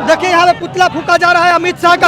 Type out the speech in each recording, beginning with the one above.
देखिए यहाँ पे पुतला फूका जा रहा है अमित शाह का।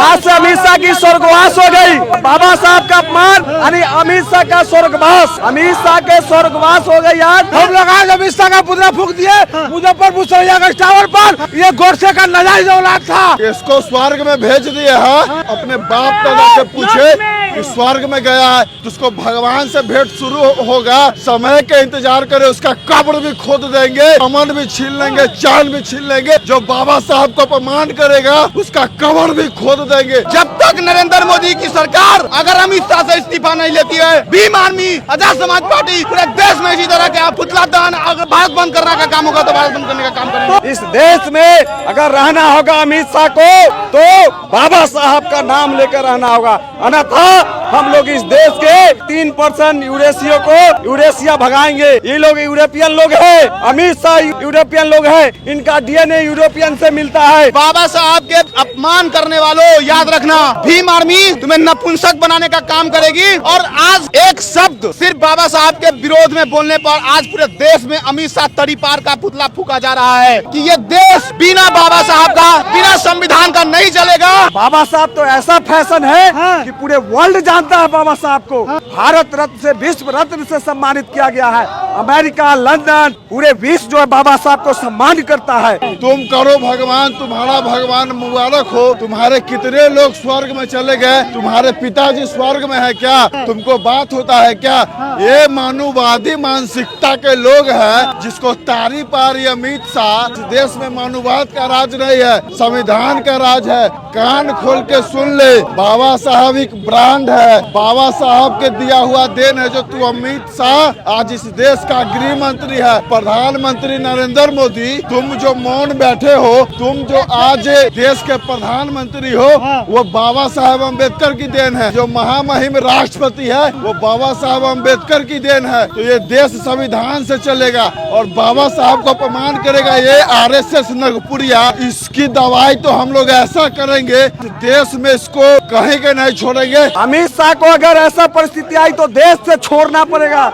आज से अमित शाह की स्वर्गवास हो गई। बाबा साहब का अपमान यानी अमित शाह का स्वर्गवास, अमित शाह के स्वर्गवास हो गई। आज हम लोग आज अमित शाह का पुतला फूक दिए मुजफ्फरपुर सरियागंज टावर पर। ये गोडसे का नाजायज औलाद था। इसको स्वर्ग में भेज दिए हैं। अपने बाप दादा से पूछे कि स्वर्ग में गया है तो उसको भगवान से भेंट शुरू होगा। समय के इंतजार करे, उसका कब्र भी खोद देंगे, अमन भी छीन लेंगे, चांद भी छीन लेंगे। जो बाबा साहब को अपमान करेगा उसका कब्र भी खोद देंगे। जब तक नरेंद्र मोदी की सरकार अगर अमित शाह से इस्तीफा नहीं लेती है, भीम आर्मी, आजाद समाज पार्टी पूरे देश में इसी तरह के पुतला दहन, अगर भारत बंद करने का काम होगा तो भारत बंद करने का काम करेंगे। इस देश में अगर रहना होगा अमित शाह को तो बाबा साहब का नाम लेकर रहना होगा, अन्यथा हम लोग इस देश के 3% यूरेशियो को यूरेशिया भगाएंगे। ये लोग यूरोपियन लोग हैं, अमित शाह यूरोपियन लोग हैं, इनका डीएनए यूरोपियन से मिलता है। बाबा साहब के अपमान करने वालों याद रखना, भीम आर्मी तुम्हें नपुंसक बनाने का काम करेगी। और आज एक शब्द सिर्फ बाबा साहब के विरोध में बोलने पर आज पूरे देश में अमित शाह तड़ी पार का पुतला फूका जा रहा है कि ये देश बिना बाबा साहब का, बिना संविधान का नहीं चलेगा। बाबा साहब तो ऐसा फैशन है कि पूरे वर्ल्ड जानता है बाबा साहब को। भारत रत्न से विश्व रत्न से सम्मानित किया गया है। अमेरिका, लंदन, पूरे विश्व जो है बाबा साहब को सम्मान करता है। तुम करो भगवान, तुम्हारा भगवान मुबारक हो। तुम्हारे कितने लोग स्वर्ग में चले गए, तुम्हारे पिताजी स्वर्ग में है क्या? तुमको बात होता है क्या? ये मानववादी मानसिकता के लोग हैं जिसको तारी पारी अमित शाह। देश में मानववाद का राज नहीं है, संविधान का राज है। कान खोल के सुन ले, बाबा साहब एक ब्रांड है, बाबा साहब के दिया हुआ देन है। जो तू अमित शाह आज इस देश का गृह मंत्री है, प्रधानमंत्री नरेंद्र मोदी, तुम जो मौन बैठे हो, तुम जो आज देश के प्रधानमंत्री हो, वो बाबा साहब अम्बेडकर की देन है। जो महामहिम राष्ट्रपति है वो बाबा साहब अम्बेडकर की देन है। तो ये देश संविधान से चलेगा और बाबा साहब को अपमान करेगा ये आरएसएस नगपुरिया। इसकी दवाई तो हम लोग ऐसा करेंगे देश में इसको कहीं के नहीं छोड़ेंगे। अमित शाह को अगर ऐसा परिस्थिति आई तो देश से छोड़ना पड़ेगा,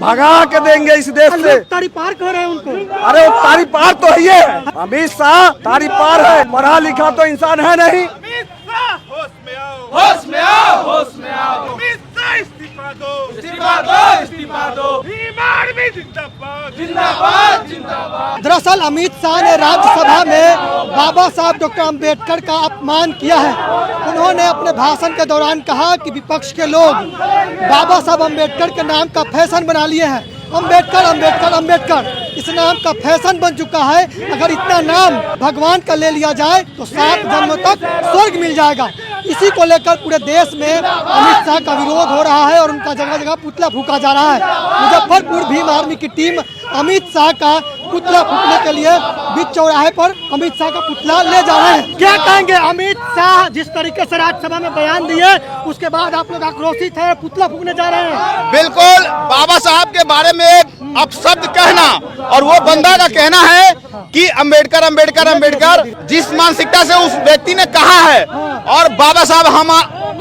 भगा के देंगे इस देश से। तारी पार कर रहे हैं उनको। अरे वो तारी पार तो ही है, अमित शाह तारी पार है, पढ़ा लिखा तो इंसान है नहीं। होश में आओ, होश में आओ, होश में आओ। अमित शाह इस्तीफा दो, इस्तीफा दो, इस्तीफा दो। भीम आर्मी जिंदाबाद, जिंदाबाद, जिंदाबाद। दरअसल अमित शाह ने राज्यसभा में बाबा साहब डॉक्टर अम्बेडकर का अपमान किया है। उन्होंने अपने भाषण के दौरान कहा कि विपक्ष के लोग बाबा साहब अम्बेडकर के नाम का फैशन बना लिए हैं। अम्बेडकर, अम्बेडकर, अम्बेडकर इस नाम का फैशन बन चुका है। अगर इतना नाम भगवान का ले लिया जाए तो 7 जन्मों तक स्वर्ग मिल जाएगा। इसी को लेकर पूरे देश में अमित शाह का विरोध हो रहा है और उनका जगह जगह पुतला फूका जा रहा है। मुजफ्फरपुर भीम आर्मी की टीम अमित शाह का पुतला फूकने के लिए बीच चौराहे पर अमित शाह का पुतला ले जा रहे हैं। क्या कहेंगे? अमित शाह जिस तरीके से राज्यसभा में बयान दिए उसके बाद आप लोग आक्रोशित है, पुतला फूकने जा रहे हैं। बिल्कुल, बाबा साहब के बारे में अपशब्द कहना और वो बंदा का कहना है कि अम्बेडकर, अम्बेडकर, अम्बेडकर, जिस मानसिकता से उस व्यक्ति ने कहा है। और बाबा साहब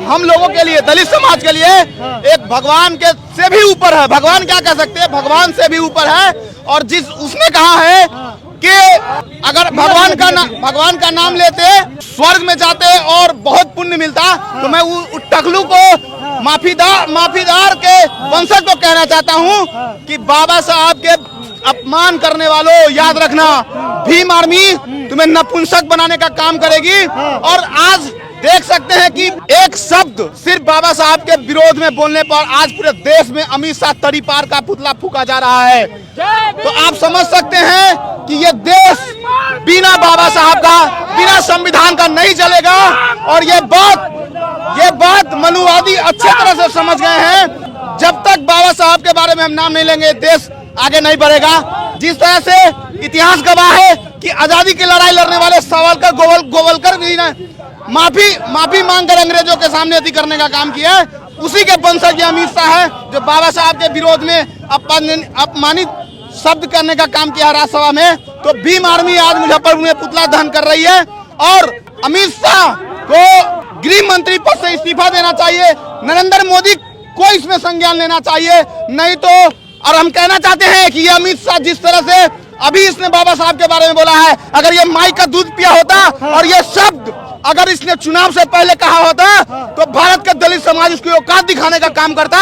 हम लोगों के लिए, दलित समाज के लिए एक भगवान के से भी ऊपर है। भगवान क्या कह सकते हैं, भगवान से भी ऊपर है। और जिस उसने कहा है कि अगर भगवान का नाम लेते स्वर्ग में जाते और बहुत पुण्य मिलता, तो मैं उस टकलू को माफीदार के वंशज को कहना चाहता हूं कि बाबा साहब के अपमान करने वालों याद रखना, भीम आर्मी तुम्हें नपुंसक बनाने का काम करेगी। और आज देख सकते हैं कि एक शब्द सिर्फ बाबा साहब के विरोध में बोलने पर आज पूरे देश में अमित शाह तड़ी पार का पुतला फूका जा रहा है। तो आप समझ सकते हैं कि ये देश बिना बाबा साहब का, बिना संविधान का नहीं चलेगा। और ये बात मनुवादी अच्छे तरह से समझ गए हैं। जब तक बाबा साहब के बारे में हम नाम नहीं लेंगे देश आगे नहीं बढ़ेगा। जिस तरह से इतिहास गवाह है कि आजादी की लड़ाई लड़ने वाले सावरकर, गोवलकर भी ने माफी मांगकर अंग्रेजों के सामने अति करने का काम किया है, उसी के वंशज अमित शाह है जो बाबा साहब के विरोध में अपमानित शब्द करने का काम किया राज्यसभा में। तो भीम आर्मी आज मुजफ्फरपुर में पुतला दहन कर रही है और अमित शाह को गृह मंत्री पद से इस्तीफा देना चाहिए। नरेंद्र मोदी को इसमें संज्ञान लेना चाहिए, नहीं तो और हम कहना चाहते हैं कि ये अमित शाह जिस तरह से अभी इसने बाबा साहब के बारे में बोला है, अगर ये माई का दूध पिया होता और ये शब्द अगर इसने चुनाव से पहले कहा होता तो भारत के दलित समाज उसकी औकात दिखाने का काम करता।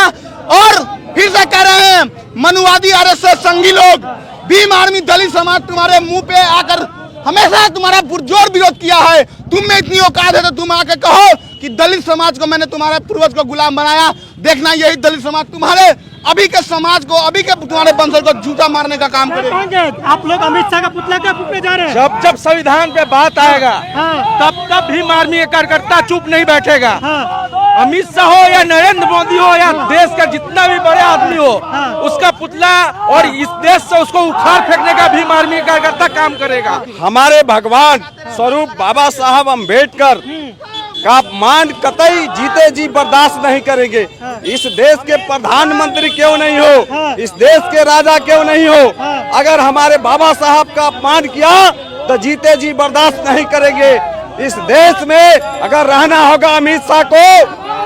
और फिर से कह रहे हैं मनुवादी आरएसएस संघी लोग, भीम आर्मी, दलित समाज तुम्हारे मुंह पे आकर हमेशा तुम्हारा पुरजोर विरोध किया है। तुम में इतनी औकात है तो तुम आके कहो कि दलित समाज को मैंने तुम्हारे पूर्वज को गुलाम बनाया। देखना यही दलित समाज तुम्हारे अभी के समाज को, अभी के तुम्हारे वंशज को जूता मारने का काम करेगा। आप लोग अमित शाह का पुतला क्या फूकने जा रहे हैं? जब जब संविधान पे बात आएगा तब भीम आर्मी के कार्यकर्ता चुप नहीं बैठेगा। अमित शाह हो या नरेंद्र मोदी हो या देश का जितना भी बड़े आदमी हो, उसका पुतला और इस देश से उसको उखाड़ फेंकने का भीम आर्मी का कार्यकर्ता काम करेगा। हमारे भगवान स्वरूप बाबा साहब अम्बेडकर का अपमान कतई जीते जी बर्दाश्त नहीं करेंगे। इस देश के प्रधानमंत्री क्यों नहीं हो, इस देश के राजा क्यों नहीं हो, अगर हमारे बाबा साहब का अपमान किया तो जीते जी बर्दाश्त नहीं करेंगे। इस देश में अगर रहना होगा अमित शाह को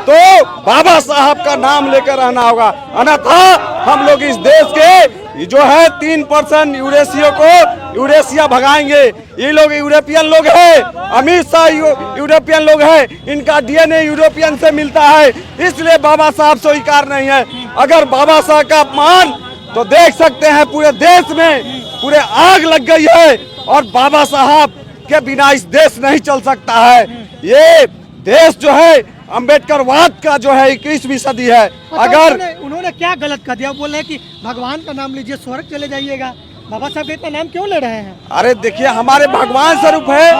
तो बाबा साहब का नाम लेकर रहना होगा, अन्यथा हम लोग इस देश के जो है 3% यूरेशिया भगाएंगे। ये लोग यूरोपियन लोग हैं, अमित शाह यूरोपियन लोग हैं, इनका डीएनए यूरोपियन से मिलता है, इसलिए बाबा साहब स्वीकार नहीं है। अगर बाबा साहब का अपमान तो देख सकते हैं पूरे देश में पूरे आग लग गई है और बाबा साहब के बिना इस देश नहीं चल सकता है। ये देश जो है अम्बेडकरवाद का जो है 21वीं सदी है। अगर उन्होंने क्या गलत कर दिया? बोल रहे हैं कि भगवान का नाम लीजिए, स्वर्ग चले जाइएगा, बाबा साहब का नाम क्यों ले रहे हैं? अरे देखिए, हमारे भगवान स्वरूप है,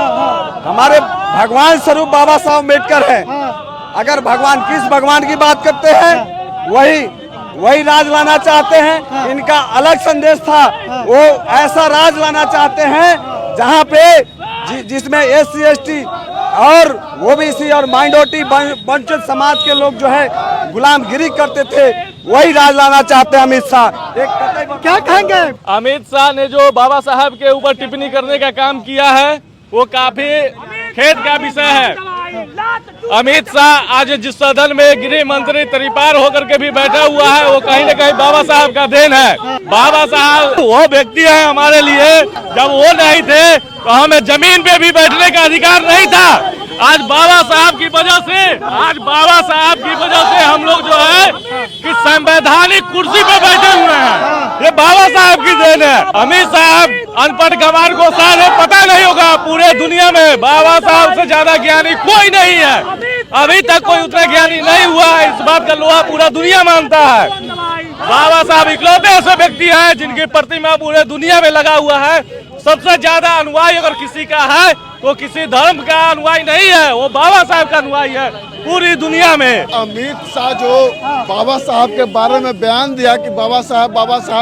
हमारे भगवान स्वरूप बाबा साहब अम्बेडकर है। अगर भगवान किस भगवान की बात करते हैं वही राज लाना चाहते हैं। इनका अलग संदेश था, वो ऐसा राज लाना चाहते हैं जहाँ पे जिसमें SC ST और OBC और माइनॉरिटी वंचित समाज के लोग जो है गुलामगिरी करते थे, वही राज लाना चाहते हैं अमित शाह। क्या कहेंगे? अमित शाह ने जो बाबा साहब के ऊपर टिप्पणी करने का काम किया है वो काफी खेद का विषय है। अमित शाह आज जिस सदन में गृह मंत्री तरीपार होकर के भी बैठा हुआ है, वो कहीं न कहीं बाबा साहब का देन है। बाबा साहब वो व्यक्ति है हमारे लिए, जब वो नहीं थे तो हमें जमीन पे भी बैठने का अधिकार नहीं था। आज बाबा साहब की वजह से हम लोग जो है कि संवैधानिक कुर्सी पे बैठे हुए हैं, ये बाबा साहब की देन है। अमित साहब अनपढ़ गंवार को शायद पता नहीं होगा, पूरे दुनिया में बाबा साहब से ज्यादा ज्ञानी कोई नहीं है। अभी तक कोई उतना ज्ञानी नहीं हुआ है, इस बात का लोहा पूरा दुनिया मानता है। बाबा साहब इकलौते ऐसे व्यक्ति हैं जिनकी प्रतिमा पूरे दुनिया में लगा हुआ है। सबसे ज्यादा अनुयायी अगर किसी का है तो किसी धर्म का अनुयायी नहीं है, वो बाबा साहब का अनुयायी है पूरी दुनिया में। अमित शाह जो बाबा साहब के बारे में बयान दिया कि बाबा साहब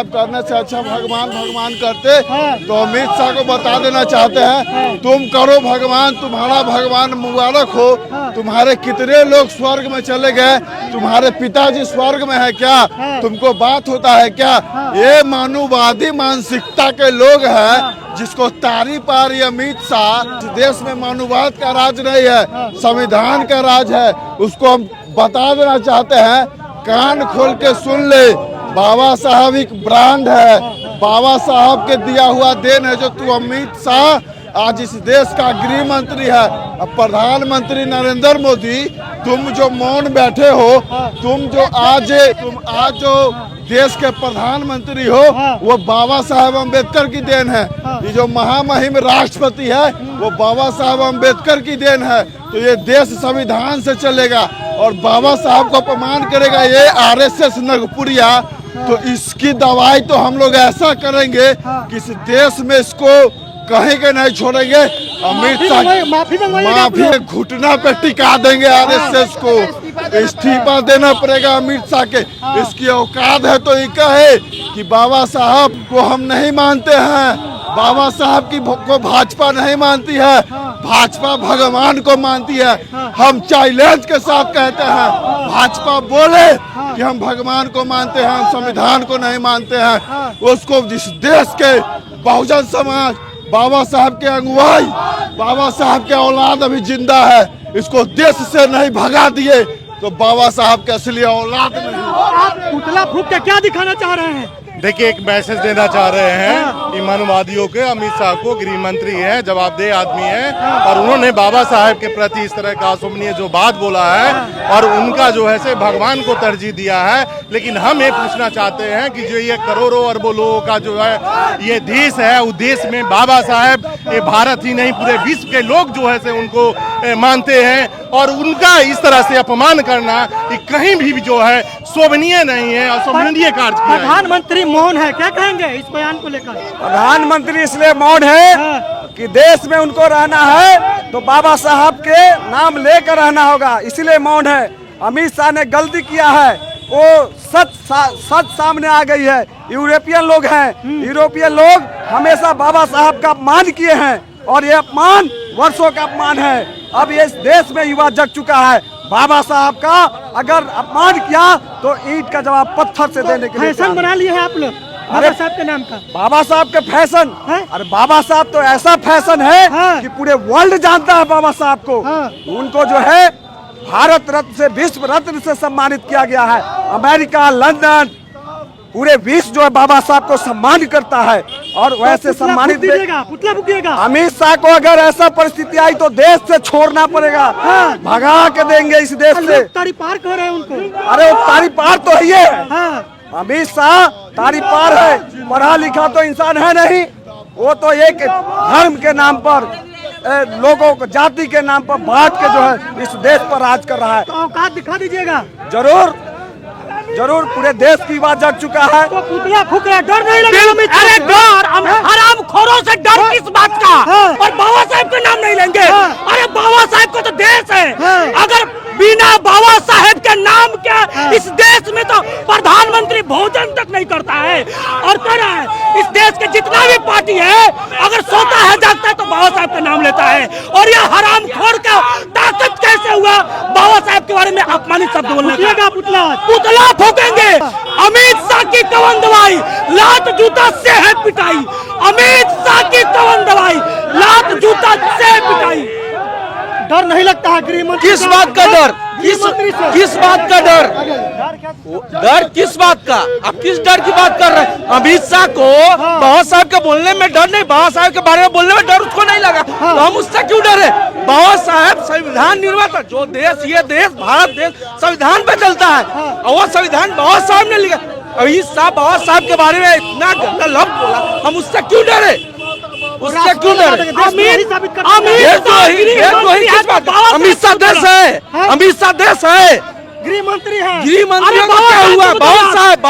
करने से अच्छा भगवान करते, तो अमित शाह को बता देना चाहते हैं तुम करो भगवान, तुम्हारा भगवान मुबारक हो। तुम्हारे कितने लोग स्वर्ग में चले गए, तुम्हारे पिताजी स्वर्ग में है क्या? तुमको बात होता है क्या? ये मानववादी मानसिकता के लोग हैं जिसको तारीफ आ रही है अमित शाह। देश में मानववाद का राज नहीं है, संविधान का राज है। उसको हम बता देना चाहते हैं, कान खोल के सुन ले, बाबा साहब एक ब्रांड है, बाबा साहब के दिया हुआ देन है जो तू अमित शाह आज इस देश का गृह मंत्री है। अब प्रधानमंत्री नरेंद्र मोदी, तुम जो मौन बैठे हो, तुम आज जो देश के प्रधानमंत्री हो, वो बाबा साहब अम्बेडकर की देन है। ये जो महामहिम राष्ट्रपति है वो बाबा साहब अम्बेडकर की देन है। तो ये देश संविधान से चलेगा और बाबा साहब को अपमान करेगा ये RSS नगपुरिया, तो इसकी दवाई तो हम लोग ऐसा करेंगे कि इस देश में इसको कहीं के नहीं छोड़ेंगे। अमित शाह माफी घुटना पे टिका देंगे RSS को, इस्तीफा देना पड़ेगा अमित शाह के। इसकी औकात है तो ये कहे कि बाबा साहब को हम नहीं मानते हैं, बाबा साहब को भाजपा नहीं मानती है, भाजपा भगवान को मानती है। हम चैलेंज के साथ कहते हैं, भाजपा बोले कि हम भगवान को मानते हैं, हम संविधान को नहीं मानते हैं, उसको जिस देश के बहुजन समाज, बाबा साहब के अनुयायी, बाबा साहब के औलाद अभी जिंदा है, इसको देश से नहीं भगा दिए तो बाबा साहब के असली औलाद नहीं। आप पुतला फूंक के क्या दिखाना चाह रहे हैं? देखिए, एक मैसेज देना चाह रहे हैं ईमानवादियों के। अमित शाह को गृह मंत्री है, जवाबदेह आदमी है, और उन्होंने बाबा साहब के प्रति इस तरह का अशोभनीय जो बात बोला है और उनका जो है से भगवान को तरजीह दिया है। लेकिन हम ये पूछना चाहते हैं कि जो ये करोड़ों अरबों लोगों का जो है ये देश है, उस देश में बाबा साहब, ये भारत ही नहीं पूरे विश्व के लोग जो है से उनको मानते हैं, और उनका इस तरह से अपमान करना कहीं भी जो है शोभनीय नहीं है, अशोभनीय कार्य किया है। प्रधानमंत्री मौन है, क्या कहेंगे इस बयान को लेकर? प्रधानमंत्री इसलिए मौन है कि देश में उनको रहना है तो बाबा साहब के नाम लेकर रहना होगा, इसलिए मौन है। अमित शाह ने गलती किया है, वो सच सामने आ गई है। यूरोपियन लोग हैं, यूरोपियन लोग हमेशा बाबा साहब का अपमान किए हैं, और ये अपमान वर्षों का अपमान है। अब ये इस देश में युवा जग चुका है। बाबा साहब का अगर अपमान किया तो ईंट का जवाब पत्थर से देने के लिए फैशन बना लिए हैं आप लोग बाबा साहब के नाम का। बाबा साहब के फैशन है? अरे बाबा साहब तो ऐसा फैशन है कि पूरे वर्ल्ड जानता है बाबा साहब को। उनको जो है भारत रत्न से, विश्व रत्न से सम्मानित किया गया है। अमेरिका, लंदन, पूरे विश्व जो है बाबा साहब को सम्मान करता है, और वैसे सम्मानित पुतला फूकिएगा। अमित शाह को अगर ऐसा परिस्थिति आई तो देश से छोड़ना पड़ेगा, भगा के देंगे इस देश से। तारी पार कर रहे हैं उनको। अरे वो तारी पार तो ही है, अमित शाह तारी पार है, पढ़ा लिखा तो इंसान है नहीं। वो तो एक धर्म के नाम पर, लोगों को जाति के नाम पर बांट के जो है इस देश पर राज कर रहा है। तो औकात दिखा दीजिएगा। जरूर जरूर, पूरे देश की बात जग चुका है। तो पुतला फूक रहा, डर नहीं लगा? अरे डर, हराम खोरों से डर किस बात का? और बाबा साहब का नाम नहीं लेंगे? अरे बाबा साहब का तो देश है। अगर बिना बाबा साहब के नाम के इस देश में तो प्रधानमंत्री भोजन तक नहीं करता है, और कर रहा है। इस देश के जितना भी पार्टी है, अगर सोता है जागता है तो बाबा साहब का नाम लेता है। और यह हरामखोर का ताकत कैसे हुआ बाबा साहब के बारे में अपमानित शब्द बोलने का? पुतला फूकेंगे। अमित शाह की कवन दवाई, लात जूता से है पिटाई। अमित शाह की कवन दवाई, लात जूता से पिटाई। डर नहीं लगता है गृह मंत्री? किस बात का डर? किस बात का डर? डर किस बात का? आप किस डर की बात कर रहे हैं? अमित शाह को बाबा साहब के बोलने में डर नहीं, बाबा साहब के बारे में बोलने में डर उसको नहीं लगा, तो हम उससे क्यों डरे? बाबा साहब संविधान निर्माता, जो देश, ये देश भारत देश संविधान पे चलता है, और वो संविधान बाबा साहब ने लिखा। अमित शाह बाबा साहब के बारे में इतना गंदा लफ्ज बोला, हम उससे क्यों डरे? उससे क्यों डरे? अमित शाह देश है, अमित शाह देश है, गृह मंत्री है। गृह मंत्री को क्या हुआ? बाबा साहब,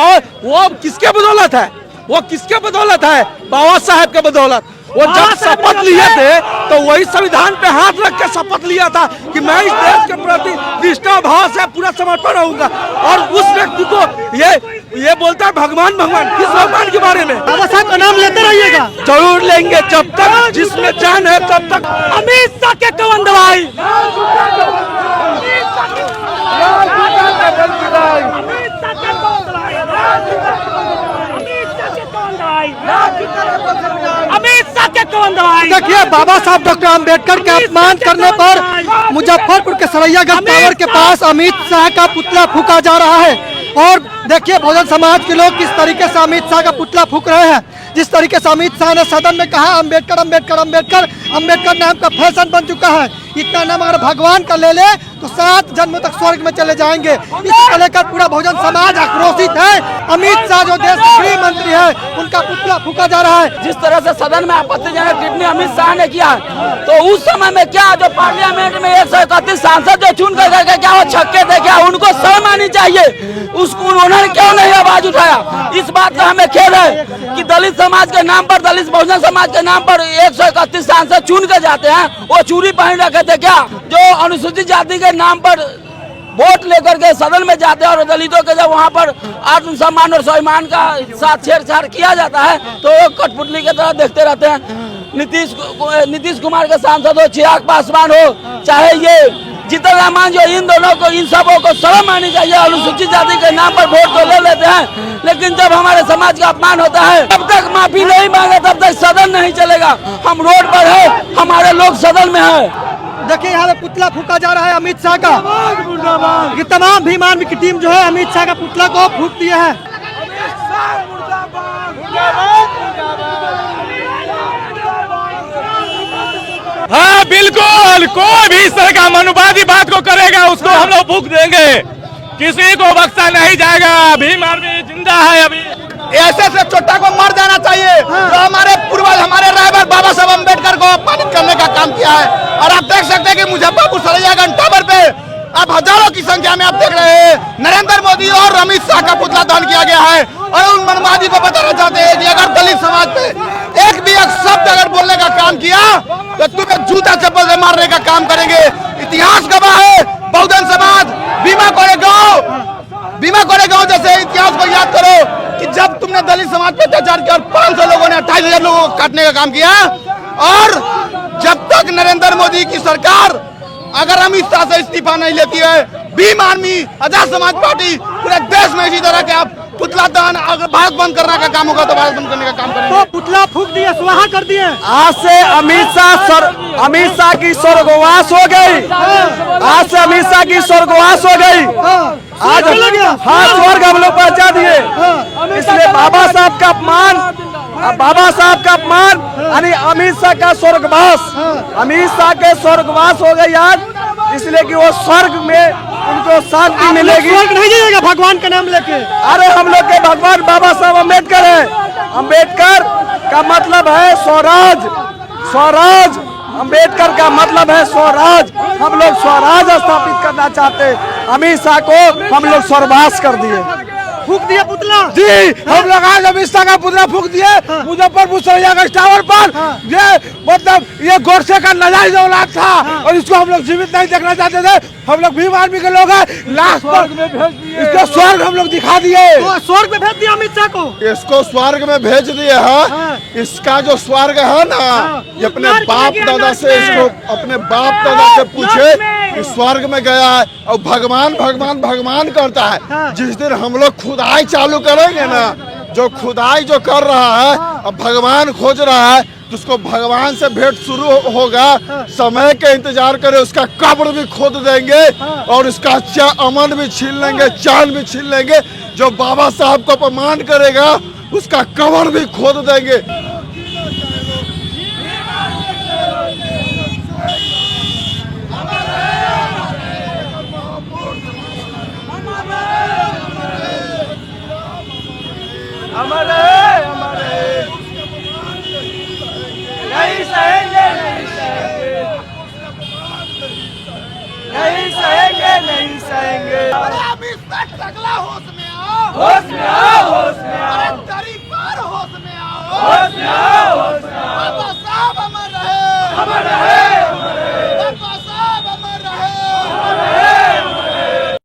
वो किसके बदौलत है? वो किसके बदौलत है? बाबा साहब के बदौलत। वो जब शपथ लिए थे तो वही संविधान पे हाथ रख के शपथ लिया था कि मैं इस देश के प्रति निष्ठा भाव से पूरा समर्पण रहूंगा, और उस व्यक्ति को ये बोलता है भगवान भगवान। किस भगवान के बारे में? बाबा साहब का नाम लेते रहिएगा। जरूर लेंगे, जब तक जिसमें जान है तब तक। अमित शाह के कवन दवाई, अमित शाह के कवन दवाई। देखिए, बाबा साहब डॉक्टर अंबेडकर के अपमान करने पर मुजफ्फरपुर के सरैयागंज टावर के पास अमित शाह का पुतला फूका जा रहा है। और देखिए, बहुजन समाज के लोग किस तरीके से अमित शाह का पुतला फूक रहे हैं। जिस तरीके से अमित शाह ने सदन में कहा अंबेडकर अंबेडकर अंबेडकर, अंबेडकर नाम का फैशन बन चुका है। इतना नाम अगर भगवान का ले ले तो 7 जन्म तक स्वर्ग में चले जाएंगे। इसको लेकर पूरा बहुजन समाज आक्रोशित है। अमित शाह जो देश के गृह मंत्री है, उनका पुतला फूका जा रहा है। जिस तरह से सदन में आपत्तिजनक टिप्पणी अमित शाह ने किया, तो उस समय में क्या जो पार्लियामेंट में 131 सांसद जो चुन कर गए, क्या वो छक्के थे? क्या उनको शर्म आनी चाहिए? उसको उन्होंने क्यों नहीं आवाज उठाया? इस बात का हमें खेद है कि दलित समाज के नाम पर, दलित बहुजन समाज के नाम पर 131 सांसद चुन के जाते हैं। वो चूड़ी पहन रखे थे क्या? जो अनुसूचित जाति के नाम पर वोट लेकर के सदन में जाते हैं, और दलितों के जब वहाँ पर आत्मसम्मान और स्वाभिमान का साथ छेड़छाड़ किया जाता है तो वो कठपुतली की तरह देखते रहते हैं। नीतीश कुमार के सांसद हो, चिराग पासवान हो, चाहे ये जीतन राम जो इन दोनों को, इन सबों को शर्म आनी चाहिए। अनुसूचित जाति के नाम पर वोट तो ले लेते हैं, लेकिन जब हमारे समाज का अपमान होता है तब तक माफी नहीं मांगे तब तक सदन नहीं चलेगा। हम रोड पर है, हमारे लोग सदन में है। देखिए यहाँ पे पुतला फूका जा रहा है अमित शाह का। ये तमाम भीम आर्मी की टीम जो है अमित शाह का पुतला को फूक दिए है। हाँ बिल्कुल, कोई भी इस तरह का मनुवादी बात को करेगा उसको हम लोग फूक देंगे, किसी को बख्शा नहीं जाएगा। भीम आर्मी जिंदा है। अभी ऐसे से चोटा को मर जाना चाहिए जो हमारे पूर्वज, हमारे रायबर बाबा साहब अम्बेडकर को अपमानित करने का काम किया है। और आप देख सकते हैं कि मुजफ्फरपुर सरायगंज टावर पे अब हजारों की संख्या में आप देख रहे हैं नरेंद्र मोदी और अमित शाह का पुतला दहन किया गया है। और उन मनवादी को बताना चाहते हैं कि अगर दलित समाज पे एक भी एक शब्द अगर बोलने का काम किया तो तुम्हें जूता चप्पल से मारने का काम करेंगे। इतिहास गवाह है, बहुजन समाज भीमा कोरेगांव जैसे इतिहास को याद करो कि जब तुमने दलित समाज पे अत्याचार किया और 500 लोगों ने 28,000 लोगों को काटने का काम किया। और जब तक नरेंद्र मोदी की सरकार अगर अमित शाह से इस्तीफा नहीं लेती है, भीम आर्मी, आजाद समाज पार्टी पूरे देश में इसी तरह के आप पुतला दान, अगर भारत बंद करने का काम होगा तो भारत बंद करने का काम करेंगे। तो पुतला फूक दिए, स्वाहा कर दिए। आज से अमित शाह की स्वर्गवास हो गई। आज से अमित शाह की स्वर्गवास हो गई। आज हाँ स्वर्ग हम लोग पहुंचा दिए। इसलिए बाबा साहब का अपमान यानी अमित शाह का स्वर्गवास, अमित शाह के स्वर्गवास हो गई आज, इसलिए कि वो स्वर्ग में उनको शांति मिलेगी। स्वर्ग नहीं जाइएगा भगवान का नाम लेके। अरे हम लोग के भगवान बाबा साहब अम्बेडकर है। अम्बेडकर का मतलब है स्वराज, स्वराज। अम्बेडकर का मतलब है स्वराज। हम लोग स्वराज स्थापित करना चाहते हैं। अमित शाह को हम लोग स्वर्गवास कर दिए, फूक दिया पुतला जी। हम लोग आज अमित शाह का पुतला फूक दिए मुजफ्फरपुर सरायगंज टावर पर। ये मतलब ये गोडसे का नाजायज औलाद था और इसको हम लोग जीवित नहीं देखना चाहते थे। हम लोग भीम आर्मी के लोग हैं, लास्ट पर इसको स्वर्ग हम लोग दिखा दिए। तो स्वर्ग में भेज दिया अमित शाह को। इसको स्वर्ग में भेज दिए हैं। इसका जो स्वर्ग है ना, ये अपने बाप दादा से, इसको अपने बाप दादा से पूछे कि स्वर्ग में गया है और भगवान भगवान भगवान करता है। जिस दिन हम लोग खुदाई चालू करेंगे ना, जो खुदाई जो कर रहा है अब भगवान खोज रहा है, तो उसको भगवान से भेंट शुरू होगा। समय के इंतजार करे, उसका कब्र भी खोद देंगे और उसका अमन भी छीन लेंगे, चांद भी छीन लेंगे। जो बाबा साहब को अपमान करेगा उसका कब्र भी खोद देंगे। नहीं सहेंगे, नहीं सहेंगे, नहीं सहेंगे। अमित शाह अगला होश में आओ, होश में आओ, होश में आओ, पर होश में आओ, होश में आओ, होश में आओ। बाबा साहब अमर रहे, अमर रहे।